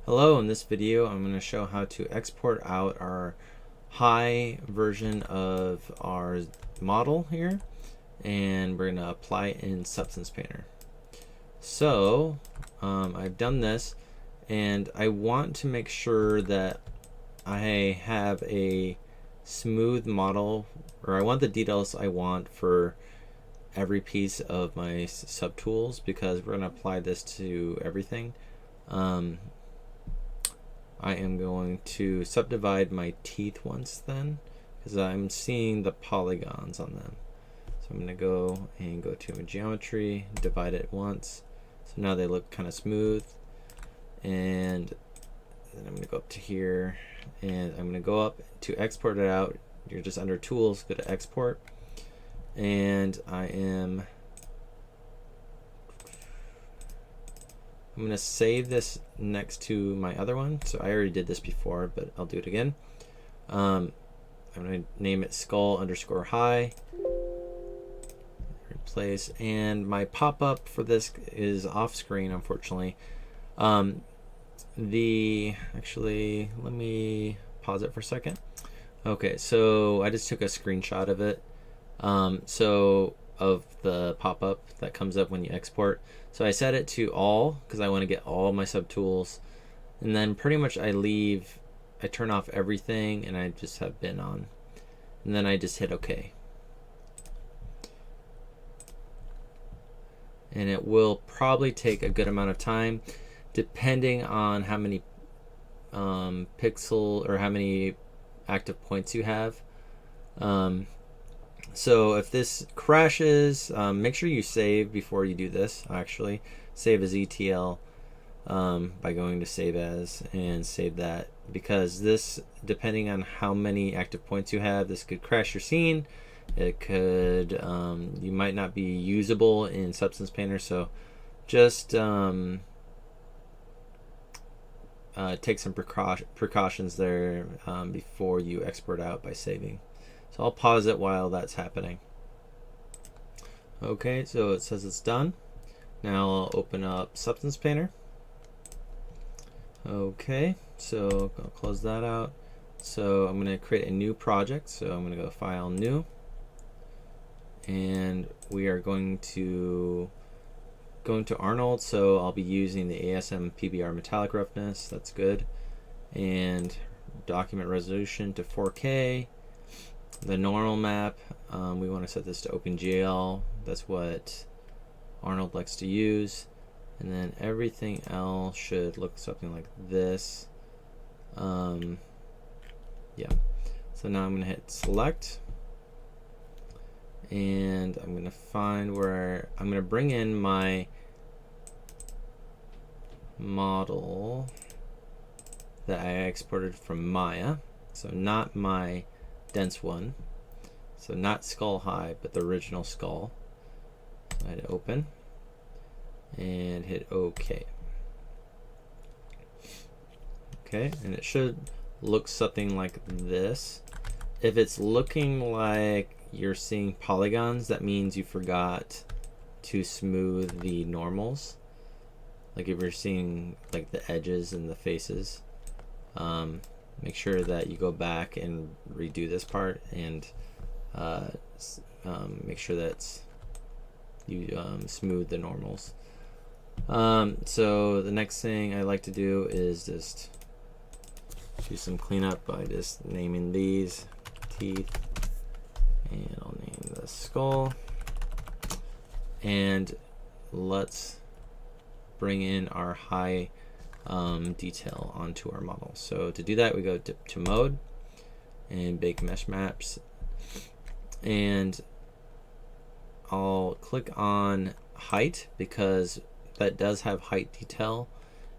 Hello, in this video I'm going to show how to export out our high version of our model here, and we're going to apply it in Substance Painter. So I've done this, and I want to make sure that I have a smooth model, or I want the details I want for every piece of my subtools, because we're going to apply this to everything. I am going to subdivide my teeth once then, because I'm seeing the polygons on them. So I'm going to go to geometry, divide it once. So now they look kind of smooth. And then I'm going to go up to here, and I'm going to go up to export it out. You're just under tools, go to export. And I'm going to save this next to my other one. So I already did this before, but I'll do it again. I'm going to name it skull_high. Replace. And my pop-up for this is off screen, unfortunately. Actually, let me pause it for a second. Okay, so I just took a screenshot of it. Of the pop-up that comes up when you export. So I set it to all because I want to get all my subtools, and then pretty much I turn off everything and I just have bin on, and then I just hit OK. And it will probably take a good amount of time depending on how many pixel or how many active points you have. So if this crashes, make sure you save before you do this. Actually, save as ETL by going to save as and save that, because this, depending on how many active points you have, this could crash your scene. It could, you might not be usable in Substance Painter. So just take some precautions there before you export out by saving. So I'll pause it while that's happening. Okay, so it says it's done. Now I'll open up Substance Painter. Okay, so I'll close that out. So I'm going to create a new project. So I'm going to go File, New. And we are going to go into Arnold. So I'll be using the ASM PBR metallic roughness. That's good. And document resolution to 4K. The normal map, we want to set this to OpenGL. That's what Arnold likes to use. And then everything else should look something like this. Yeah. So now I'm going to hit select. And I'm going to find where I'm going to bring in my model that I exported from Maya. So not my dense one, so not skull high, but the original skull. So I hit open and hit OK. Okay, and it should look something like this. If it's looking like you're seeing polygons, that means you forgot to smooth the normals. Like if you're seeing like the edges and the faces, make sure that you go back and redo this part, and make sure that you smooth the normals. So the next thing I like to do is just do some cleanup by just naming these teeth, and I'll name the skull. And let's bring in our high detail onto our model. So to do that, we go to mode and bake mesh maps, and I'll click on height because that does have height detail,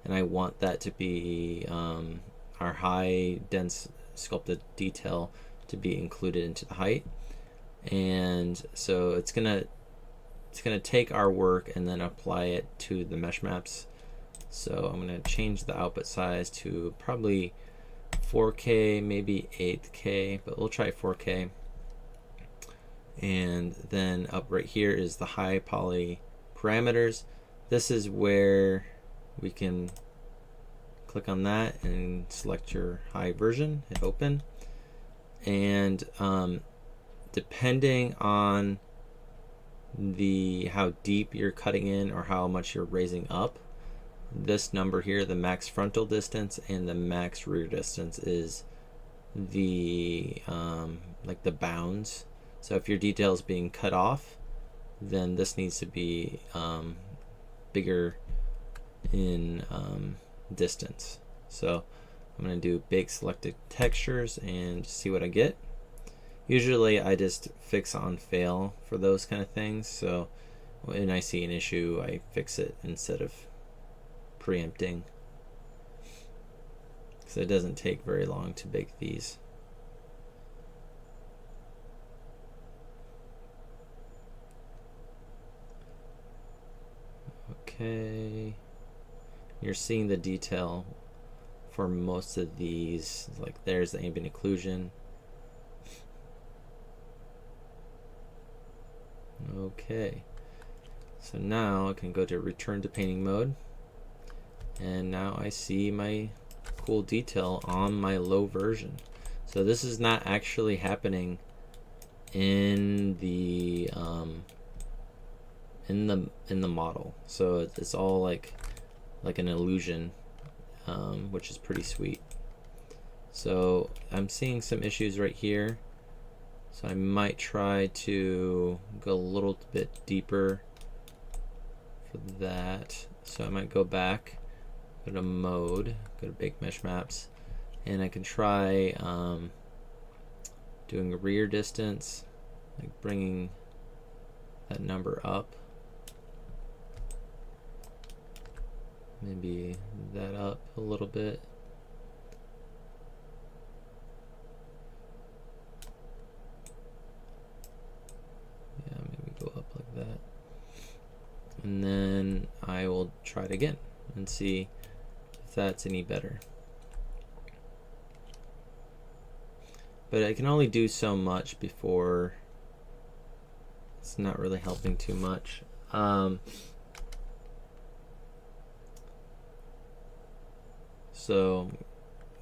and I want that to be our high dense sculpted detail to be included into the height. And so it's gonna take our work and then apply it to the mesh maps. So I'm going to change the output size to probably 4K, maybe 8K, but we'll try 4K. And then up right here is the high poly parameters. This is where we can click on that and select your high version, hit open. And depending on how deep you're cutting in or how much you're raising up, this number here, the max frontal distance and the max rear distance, is the like the bounds. So if your detail is being cut off, then this needs to be bigger in distance. So I'm going to do bake selected textures and see what I get. Usually I just fix on fail for those kind of things, so when I see an issue I fix it instead of preempting, because it doesn't take very long to bake these. Okay, you're seeing the detail for most of these, like there's the ambient occlusion. Okay, so now I can go to return to painting mode, and now I see my cool detail on my low version. So this is not actually happening in the model, so it's all like an illusion, which is pretty sweet. So I'm seeing some issues right here, so I might try to go a little bit deeper for that. So I might go back, go to mode, go to bake mesh maps, and I can try doing a rear distance, like bringing that number up, maybe that up a little bit. Yeah, maybe go up like that. And then I will try it again and see if that's any better. But I can only do so much before it's not really helping too much. So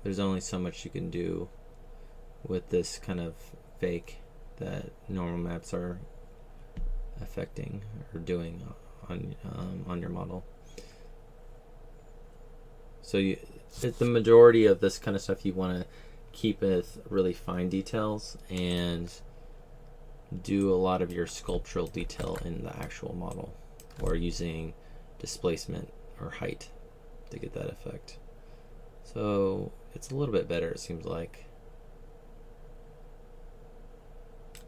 there's only so much you can do with this kind of fake that normal maps are affecting or doing on your model. So the majority of this kind of stuff you want to keep with really fine details and do a lot of your sculptural detail in the actual model, or using displacement or height to get that effect. So it's a little bit better, it seems like,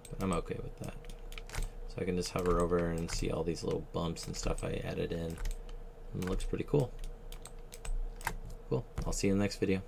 but I'm okay with that. So I can just hover over and see all these little bumps and stuff I added in, and it looks pretty cool. Cool. I'll see you in the next video.